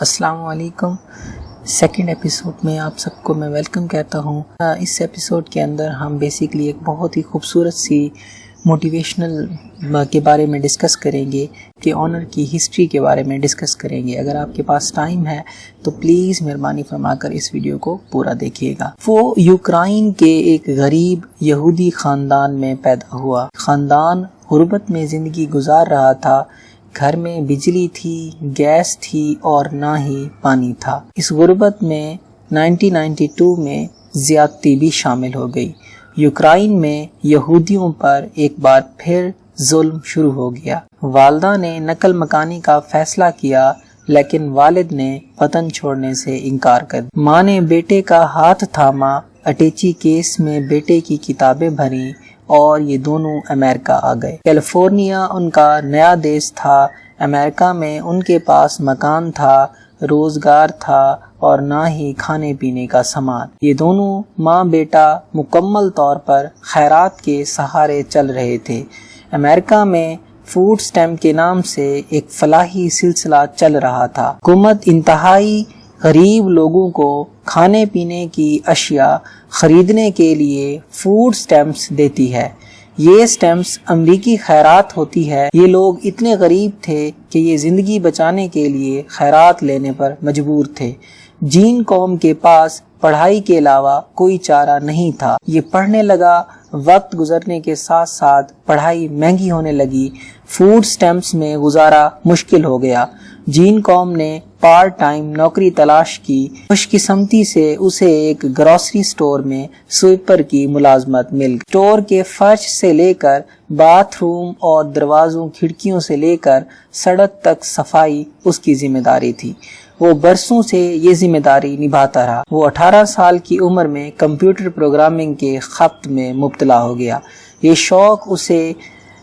السلام علیکم۔ Second episode میں آپ سب کو میں ویلکم کہتا ہوں۔ اس ایپیسوڈ کے اندر ہم بیسیکلی ایک بہت ہی خوبصورت سی موٹیویشنل کے بارے میں ڈسکس کریں گے کہ آنر کی ہسٹری کے بارے میں ڈسکس کریں گے۔ اگر آپ کے پاس ٹائم ہے تو پلیز مہربانی فرما کر اس ویڈیو کو پورا دیکھیے گا۔ وہ یوکرائن کے ایک غریب یہودی خاندان میں پیدا ہوا۔ خاندان غربت میں زندگی گزار رہا تھا۔ گھر میں بجلی تھی، گیس تھی اور نہ ہی پانی تھا۔ اس غربت میں 1992 میں زیادتی بھی شامل ہو گئی۔ یوکرائن میں یہودیوں پر ایک بار پھر ظلم شروع ہو گیا۔ والدہ نے نقل مکانی کا فیصلہ کیا لیکن والد نے وطن چھوڑنے سے انکار کر دیا۔ ماں نے بیٹے کا ہاتھ تھاما، اٹیچی کیس میں بیٹے کی کتابیں بھریں اور یہ دونوں امریکہ آ گئے۔ کیلیفورنیا ان کا نیا دیش تھا۔ امریکہ میں ان کے پاس مکان تھا، روزگار تھا اور نہ ہی کھانے پینے کا سامان۔ یہ دونوں ماں بیٹا مکمل طور پر خیرات کے سہارے چل رہے تھے۔ امریکہ میں فوڈ سٹیمپ کے نام سے ایک فلاحی سلسلہ چل رہا تھا۔ حکومت انتہائی غریب لوگوں کو کھانے پینے کی اشیاء خریدنے کے لیے فوڈ سٹیمپس دیتی ہے۔ یہ سٹیمپس امریکی خیرات ہوتی ہے۔ یہ لوگ اتنے غریب تھے کہ یہ زندگی بچانے کے لیے خیرات لینے پر مجبور تھے۔ جین قوم کے پاس پڑھائی کے علاوہ کوئی چارہ نہیں تھا۔ یہ پڑھنے لگا۔ وقت گزرنے کے ساتھ ساتھ پڑھائی مہنگی ہونے لگی۔ فوڈ سٹیمپس میں گزارا مشکل ہو گیا۔ جین قوم نے پارٹ ٹائم نوکری تلاش کی۔ خوش قسمتی سے اسے ایک گروسری سٹور میں سویپر کی ملازمت مل گئی۔ سٹور کے فرش سے لے کر باتھ روم اور دروازوں کھڑکیوں سے لے کر سڑک تک صفائی اس کی ذمہ داری تھی۔ وہ برسوں سے یہ ذمہ داری نبھاتا رہا۔ وہ 18 سال کی عمر میں کمپیوٹر پروگرامنگ کے خط میں مبتلا ہو گیا۔ یہ شوق اسے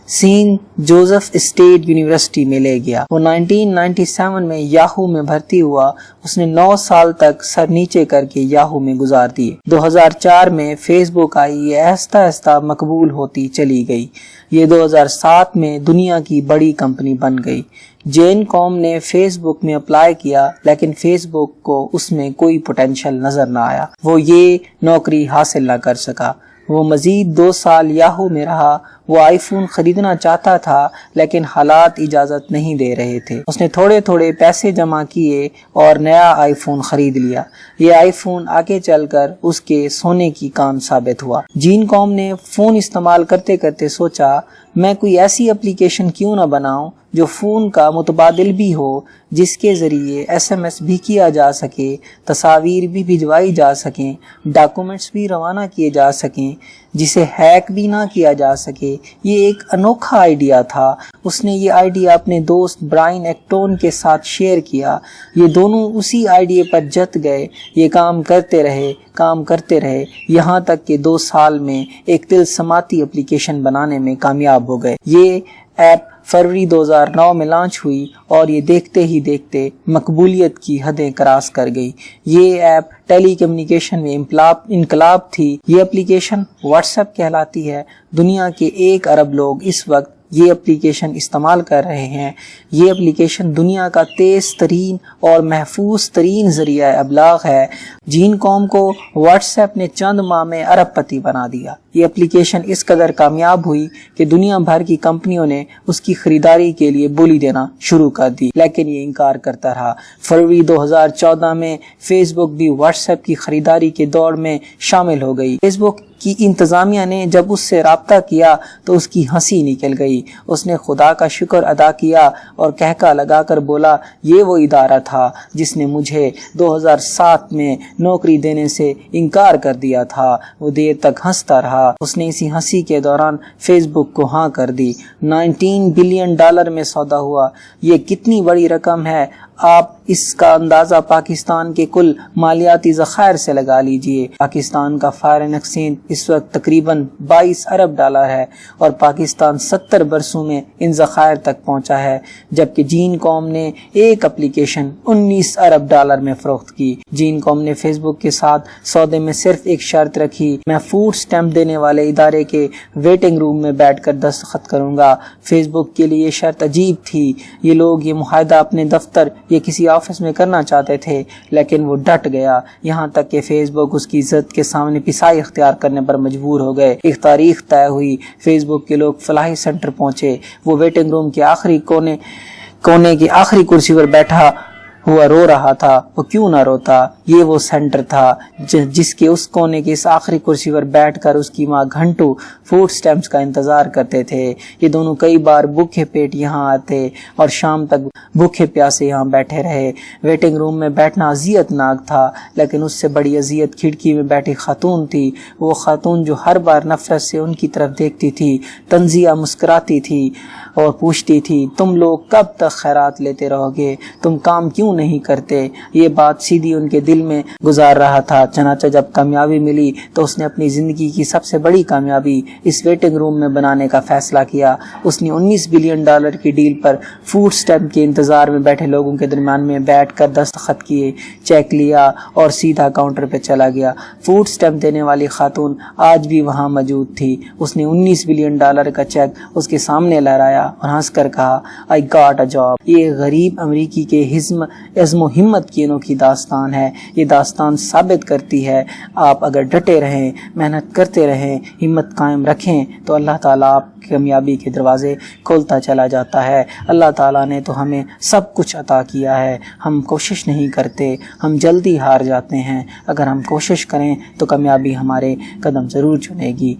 سینٹ جوزف اسٹیٹ یونیورسٹی میں لے گیا۔ وہ 1997 میں یاہو میں بھرتی ہوا۔ اس نے 9 سال تک سر نیچے کر کے یاہو میں گزار دیے۔ 2004 میں فیس بک آئی۔ یہ آہستہ آہستہ مقبول ہوتی چلی گئی۔ یہ 2007 میں دنیا کی بڑی کمپنی بن گئی۔ جین قوم نے فیس بک میں اپلائی کیا لیکن فیس بک کو اس میں کوئی پوٹینشل نظر نہ آیا۔ وہ یہ نوکری حاصل نہ کر سکا۔ وہ مزید 2 سال یاہو میں رہا۔ وہ آئی فون خریدنا چاہتا تھا لیکن حالات اجازت نہیں دے رہے تھے۔ اس نے تھوڑے تھوڑے پیسے جمع کیے اور نیا آئی فون خرید لیا۔ یہ آئی فون آگے چل کر اس کے سونے کی کان ثابت ہوا۔ جین قوم نے فون استعمال کرتے کرتے سوچا میں کوئی ایسی اپلیکیشن کیوں نہ بناؤں جو فون کا متبادل بھی ہو، جس کے ذریعے SMS بھی کیا جا سکے، تصاویر بھی بھجوائی جا سکیں، ڈاکومنٹس بھی روانہ کیے جا سکیں، جسے ہیک بھی نہ کیا جا سکے۔ یہ ایک انوکھا آئیڈیا تھا۔ اس نے یہ آئیڈیا اپنے دوست برائن ایکٹون کے ساتھ شیئر کیا۔ یہ دونوں اسی آئیڈیا پر جت گئے۔ یہ کام کرتے رہے یہاں تک کہ 2 سال میں ایک طلسماتی اپلیکیشن بنانے میں کامیاب ہو گئے۔ یہ ایپ فروری 2009 میں لانچ ہوئی اور یہ دیکھتے ہی دیکھتے مقبولیت کی حدیں کراس کر گئی۔ یہ ایپ ٹیلی کمیونیکیشن میں انقلاب تھی۔ یہ اپلیکیشن واٹس ایپ کہلاتی ہے۔ دنیا کے 1 ارب لوگ اس وقت یہ اپلیکیشن استعمال کر رہے ہیں۔ یہ اپلیکیشن دنیا کا تیز ترین اور محفوظ ترین ذریعہ ابلاغ ہے۔ جین قوم کو واٹس ایپ نے چند ماہ میں ارب پتی بنا دیا۔ یہ اپلیکیشن اس قدر کامیاب ہوئی کہ دنیا بھر کی کمپنیوں نے اس کی خریداری کے لیے بولی دینا شروع کر دی لیکن یہ انکار کرتا رہا۔ فروری 2014 میں فیس بک بھی واٹس ایپ کی خریداری کے دوڑ میں شامل ہو گئی۔ فیس بک کی انتظامیہ نے جب اس سے رابطہ کیا تو اس کی ہنسی نکل گئی۔ اس نے خدا کا شکر ادا کیا اور کہکا لگا کر بولا یہ وہ ادارہ تھا جس نے مجھے 2007 میں نوکری دینے سے انکار کر دیا تھا۔ وہ دیر تک ہنستا رہا۔ اس نے اسی ہنسی کے دوران فیس بک کو ہاں کر دی۔ $19 بلین میں سودا ہوا۔ یہ کتنی بڑی رقم ہے، آپ اس کا اندازہ پاکستان کے کل مالیاتی ذخائر سے لگا لیجئے۔ پاکستان کا فارن ایکسچینج اس وقت تقریباً $22 ارب ہے اور پاکستان 70 برسوں میں ان ذخائر تک پہنچا ہے، جبکہ جین قوم نے ایک اپلیکیشن $19 ارب میں فروخت کی۔ جین قوم نے فیس بک کے ساتھ سودے میں صرف ایک شرط رکھی، میں فوڈ سٹیمپ دینے دینے والے ادارے کے ویٹنگ روم میں بیٹھ کر دستخط کروں گا۔ فیس بک کے لیے یہ شرط عجیب تھی۔ یہ لوگ یہ معاہدہ اپنے دفتر یا کسی آفس میں کرنا چاہتے تھے، لیکن وہ ڈٹ گیا، یہاں تک کہ فیس بک اس کی عزت کے سامنے پسائی اختیار کرنے پر مجبور ہو گئے۔ ایک تاریخ طے ہوئی، فیس بک کے لوگ فلاحی سینٹر پہنچے۔ وہ ویٹنگ روم کے آخری کونے کی آخری کرسی پر بیٹھا ہوا رو رہا تھا۔ وہ کیوں نہ روتا؟ یہ وہ سینٹر تھا جس کے اس کونے کی اس آخری کرسی پر بیٹھ کر اس کی ماں گھنٹوں فوڈ سٹیمپس کا انتظار کرتے تھے۔ یہ دونوں کئی بار بھوکے پیٹ یہاں آتے اور شام تک بھوکے پیاسے یہاں بیٹھے رہے۔ ویٹنگ روم میں بیٹھنا اذیت ناک تھا، لیکن اس سے بڑی اذیت کھڑکی میں بیٹھی خاتون تھی۔ وہ خاتون جو ہر بار نفرت سے ان کی طرف دیکھتی تھی، طنزیہ مسکراتی تھی اور پوچھتی تھی، تم لوگ کب تک خیرات لیتے رہو گے؟ تم کام کیوں نہیں کرتے؟ یہ بات سیدھی ان کے دل میں گزار رہا تھا۔ چنانچہ جب کامیابی ملی تو اس نے اپنی زندگی کی سب سے بڑی کامیابی اس ویٹنگ روم میں بنانے کا فیصلہ کیا۔ اس نے $19 بلین کی ڈیل پر فوڈ سٹیمپ کے انتظار میں بیٹھے لوگوں کے درمیان میں بیٹھ کر دستخط کیے، چیک لیا اور سیدھا کاؤنٹر پہ چلا گیا۔ فوڈ سٹیمپ دینے والی خاتون آج بھی وہاں موجود تھی۔ اس نے $19 بلین کا چیک اس کے سامنے لہرایا اور ہنس کر کہا، I got a job۔ یہ غریب امریکی کے عزم و ہمت کی انوکھی داستان ہے۔ یہ داستان ثابت کرتی ہے آپ اگر ڈٹے رہیں، محنت کرتے رہیں، ہمت قائم رکھیں تو اللہ تعالیٰ آپ کامیابی کے دروازے کھولتا چلا جاتا ہے۔ اللہ تعالیٰ نے تو ہمیں سب کچھ عطا کیا ہے، ہم کوشش نہیں کرتے، ہم جلدی ہار جاتے ہیں۔ اگر ہم کوشش کریں تو کامیابی ہمارے قدم ضرور چنے گی۔